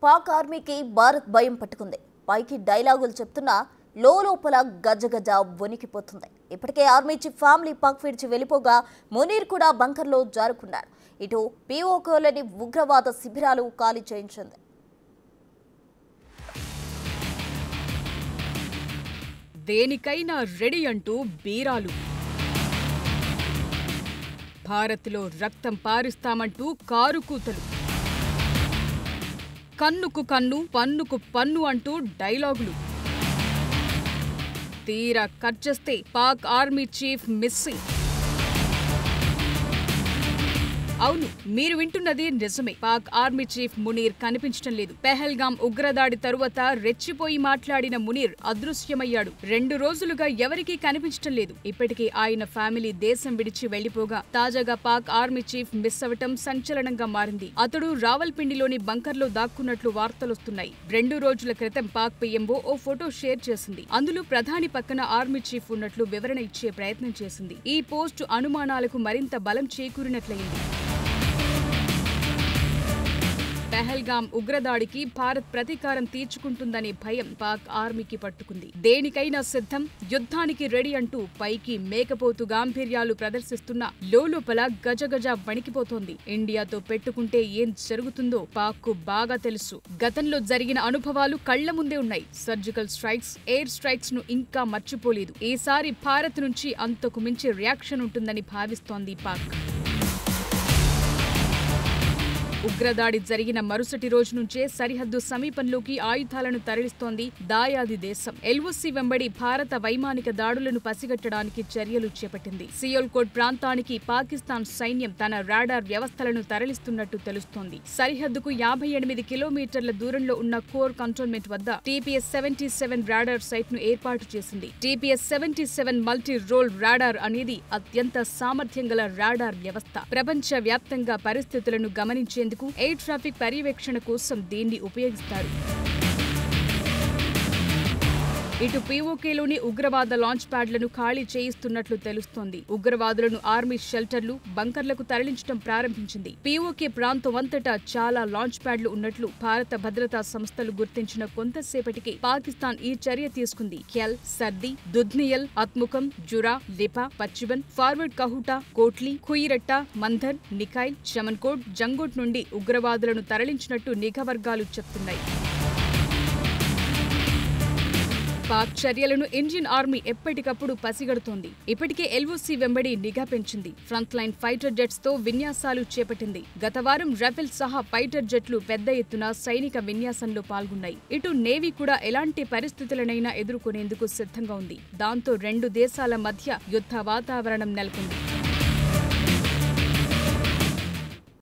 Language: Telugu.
పాక్ ఆర్మీకి భారత్ భయం పట్టుకుంది. పైకి డైలాగులు చెప్తున్నా లోపల గజగజ వణికిపోతుంది. ఇప్పటికే ఆర్మీ చీఫ్ ఫ్యామిలీ పాక్ విడిచి వెళ్ళిపోగా మునీర్ కూడా బంకర్లో జారుకున్నాడు. ఇటు పీఓకేలోని ఉగ్రవాద శిబిరాలు ఖాళీ చేయించింది. దేనికైనా రెడీ అంటూ బీరాలు. భారత్లో రక్తం పారిస్తామంటూ కారు కూతలు. కన్నుకు కన్ను పన్నుకు పన్ను అంటూ డైలాగులు. తీరా కట్ చేస్తే పాక్ ఆర్మీ చీఫ్ మిస్సింగ్. అవును, మీరు వింటున్నది నిజమే. పాక్ ఆర్మీ చీఫ్ మునీర్ కనిపించడం లేదు. పెహల్గాం ఉగ్రదాడి తరువాత రెచ్చిపోయి మాట్లాడిన మునీర్ అదృశ్యమయ్యాడు. 2 రోజులుగా ఎవరికీ కనిపించడం లేదు. ఇప్పటికే ఆయన ఫ్యామిలీ దేశం విడిచి వెళ్లిపోగా తాజాగా పాక్ ఆర్మీ చీఫ్ మిస్ అవటం సంచలనంగా మారింది. అతడు రావల్పిండిలోని బంకర్లో దాక్కున్నట్లు వార్తలొస్తున్నాయి. 2 రోజుల క్రితం పాక్ పీఎంఓ ఓ ఫోటో షేర్ చేసింది. అందులో ప్రధాని పక్కన ఆర్మీ చీఫ్ ఉన్నట్లు వివరణ ఇచ్చే ప్రయత్నం చేసింది. ఈ పోస్టు అనుమానాలకు మరింత బలం చేకూరినట్లయింది. పెహల్గాం ఉగ్రదాడికి భారత్ ప్రతీకారం తీర్చుకుంటుందనే భయం పాక్ ఆర్మీకి పట్టుకుంది. దేనికైనా సిద్ధం, యుద్ధానికి రెడీ అంటూ పైకి మేకపోతు గాంభీర్యాలు ప్రదర్శిస్తున్న లోపల గజగజ వణికిపోతోంది. ఇండియాతో పెట్టుకుంటే ఏం జరుగుతుందో పాక్కు బాగా తెలుసు. గతంలో జరిగిన అనుభవాలు కళ్ల ముందే ఉన్నాయి. సర్జికల్ స్ట్రైక్స్, ఎయిర్ స్ట్రైక్స్ ను ఇంకా మర్చిపోలేదు. ఈసారి భారత్ నుంచి అంతకు మించి రియాక్షన్ ఉంటుందని భావిస్తోంది పాక్. ఉగ్రదాడి జరిగిన మరుసటి రోజు నుంచే సరిహద్దు సమీపంలోకి ఆయుధాలను తరలిస్తోంది దాయాది దేశం. ఎల్ఓసి వెంబడి భారత వైమానిక దాడులను పసిగట్టడానికి చర్యలు చేపట్టింది. సియోల్కోట్ ప్రాంతానికి పాకిస్తాన్ సైన్యం తన రాడార్ వ్యవస్థలను తరలిస్తున్నట్టు తెలుస్తోంది. సరిహద్దుకు 58 కిలోమీటర్ల దూరంలో ఉన్న కోర్ కంటోన్మెంట్ వద్ద TPS-77 రాడార్ సైట్ ను ఏర్పాటు చేసింది. TPS-77 మల్టీ రోల్ రాడార్ అనేది అత్యంత సామర్థ్యం గల రాడార్ వ్యవస్థ. ప్రపంచ వ్యాప్తంగా పరిస్థితులను గమనించేందుకు ఎయిర్ ట్రాఫిక్ పర్యవేక్షణ కోసం దీన్ని ఉపయోగిస్తారు. ఇటు పీఓకేలోని ఉగ్రవాద లాంచ్ ప్యాడ్లను ఖాళీ చేయిస్తున్నట్లు తెలుస్తోంది. ఉగ్రవాదులను ఆర్మీ షెల్టర్లు, బంకర్లకు తరలించడం ప్రారంభించింది. పీఓకే ప్రాంతం అంతటా చాలా లాంచ్ ప్యాడ్లు ఉన్నట్లు భారత భద్రతా సంస్థలు గుర్తించిన కొంతసేపటికి పాకిస్తాన్ ఈ చర్య తీసుకుంది. క్యాల్, సర్ది, దుధ్నియల్, అత్ముఖం, జురా, లిపా, పచ్చిబన్, ఫార్వర్డ్ కహుటా, కోట్లీ, ఖుయిరట్ట, మంధర్, నికాయల్, చమన్కోట్, జంగోట్ నుండి ఉగ్రవాదులను తరలించినట్టు నిఘా వర్గాలు చెప్తున్నాయి. పాక్ చర్యలను ఇండియన్ ఆర్మీ ఎప్పటికప్పుడు పసిగడుతోంది. ఇప్పటికే ఎల్ఓసి వెంబడి నిఘా పెంచింది. ఫ్రంట్ లైన్ ఫైటర్ జెట్స్ తో విన్యాసాలు చేపట్టింది. గత వారం రఫేల్ సహా ఫైటర్ జెట్లు పెద్ద ఎత్తున సైనిక విన్యాసంలో పాల్గొన్నాయి. ఇటు నేవీ కూడా ఎలాంటి పరిస్థితులనైనా ఎదుర్కొనేందుకు సిద్ధంగా ఉంది. దాంతో 2 దేశాల మధ్య యుద్ధ వాతావరణం నెలకొంది.